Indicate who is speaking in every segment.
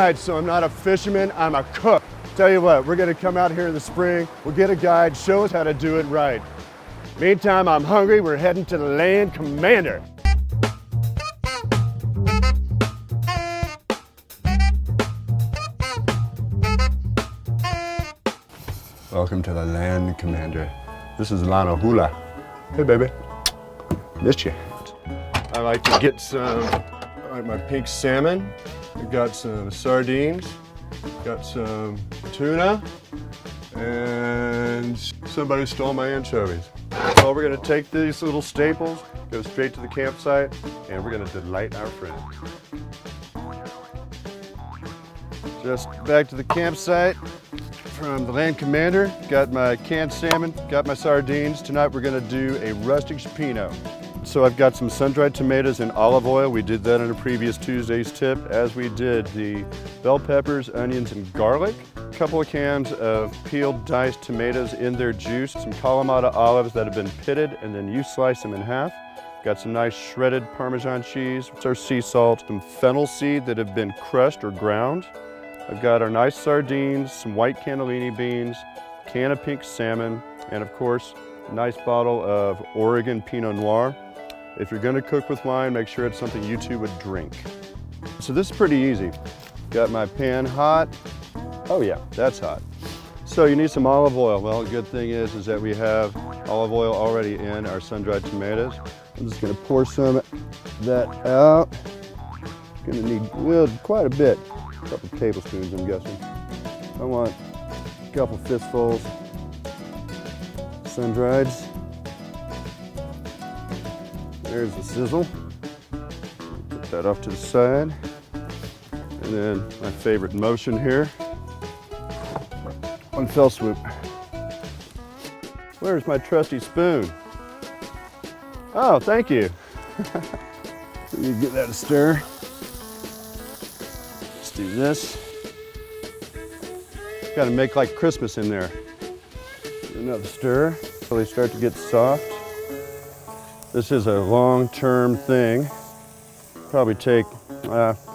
Speaker 1: guide, so I'm not a fisherman, I'm a cook. Tell you what, we're gonna come out here in the spring, we'll get a guide, show us how to do it right. Meantime, I'm hungry, we're heading to the Land Commander. Welcome to the Land Commander. This is Lana Hula. Hey baby, missed you. I like to get my pink salmon. I've got some sardines, got some tuna, and somebody stole my anchovies. So we're gonna take these little staples, go straight to the campsite, and we're gonna delight our friends. Just back to the campsite from the Land Commander. Got my canned salmon, got my sardines. Tonight we're gonna do a rustic Chapino. So I've got some sun-dried tomatoes and olive oil. We did that in a previous Tuesday's tip, as we did the bell peppers, onions, and garlic. A couple of cans of peeled diced tomatoes in their juice, some Kalamata olives that have been pitted, and then you slice them in half. Got some nice shredded Parmesan cheese. It's our sea salt, some fennel seed that have been crushed or ground. I've got our nice sardines, some white cannellini beans, can of pink salmon, and of course, a nice bottle of Oregon Pinot Noir. If you're gonna cook with wine, make sure it's something you two would drink. So this is pretty easy. Got my pan hot. Oh yeah, that's hot. So you need some olive oil. Well, the good thing is that we have olive oil already in our sun-dried tomatoes. I'm just gonna pour some of that out. Gonna need quite a bit. A couple tablespoons, I'm guessing. I want a couple fistfuls. Sun-drieds. There's the sizzle. Put that off to the side. And then my favorite motion here. One fell swoop. Where's my trusty spoon? Oh, thank you. Let me give that a stir. Do this. Got to make like Christmas in there. Another stir until they start to get soft. This is a long-term thing. Probably take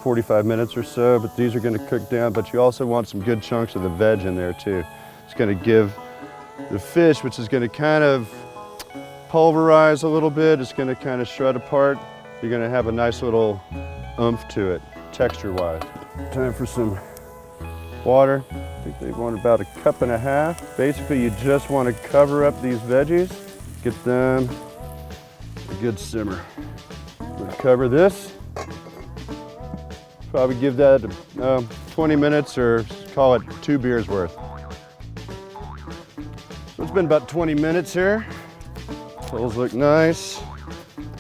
Speaker 1: 45 minutes or so, but these are going to cook down. But you also want some good chunks of the veg in there too. It's going to give the fish, which is going to kind of pulverize a little bit. It's going to kind of shred apart. You're going to have a nice little oomph to it, texture-wise. Time for some water. I think they want about 1.5 cups. Basically, you just want to cover up these veggies, get them a good simmer. We'll cover this. Probably give that 20 minutes or call it 2 beers worth. So it's been about 20 minutes here. Those look nice.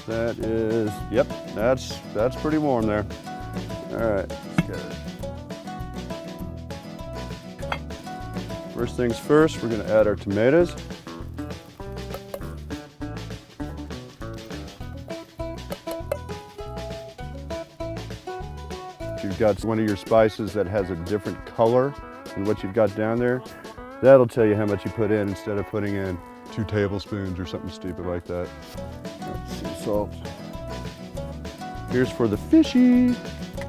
Speaker 1: That is, yep, that's pretty warm there. All right. First things first, we're going to add our tomatoes. If you've got one of your spices that has a different color than what you've got down there, that'll tell you how much you put in instead of putting in 2 tablespoons or something stupid like that. Sea salt. Here's for the fishy.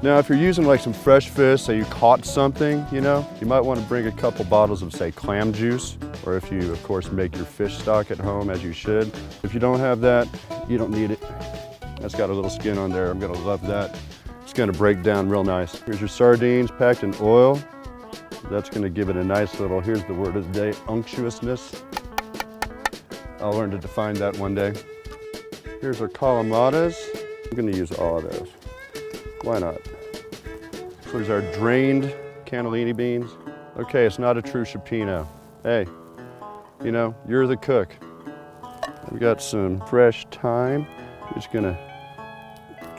Speaker 1: Now, if you're using like some fresh fish, say you caught something, you know, you might want to bring a couple bottles of, say, clam juice, or if you, of course, make your fish stock at home, as you should. If you don't have that, you don't need it. That's got a little skin on there. I'm gonna love that. It's gonna break down real nice. Here's your sardines packed in oil. That's gonna give it a nice little, here's the word of the day, unctuousness. I'll learn to define that one day. Here's our calamatas. I'm gonna use all of those. Why not? So there's our drained cannellini beans. Okay, it's not a true Chapino. Hey, you know, you're the cook. We got some fresh thyme. Just gonna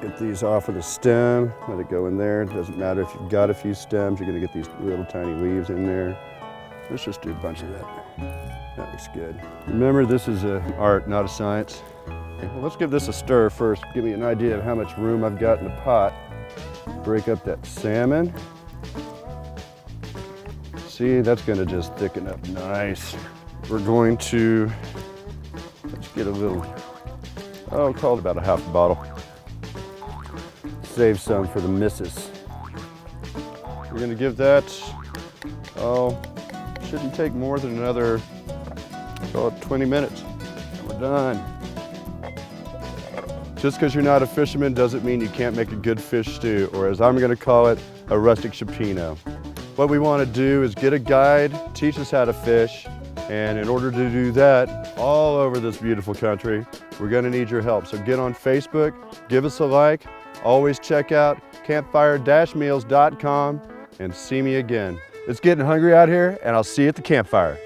Speaker 1: get these off of the stem, let it go in there. It doesn't matter if you've got a few stems, you're gonna get these little tiny leaves in there. Let's just do a bunch of that. That looks good. Remember, this is an art, not a science. Well, let's give this a stir first. Give me an idea of how much room I've got in the pot. Break up that salmon. See, that's gonna just thicken up nice. We're going to, let's get a little, oh, call it about a half a bottle. Save some for the missus. We're gonna give that, oh, shouldn't take more than another, call it 20 minutes. And we're done. Just because you're not a fisherman doesn't mean you can't make a good fish stew, or as I'm gonna call it, a rustic Chapino. What we wanna do is get a guide, teach us how to fish, and in order to do that, all over this beautiful country, we're gonna need your help. So get on Facebook, give us a like, always check out campfire-meals.com and see me again. It's getting hungry out here, and I'll see you at the campfire.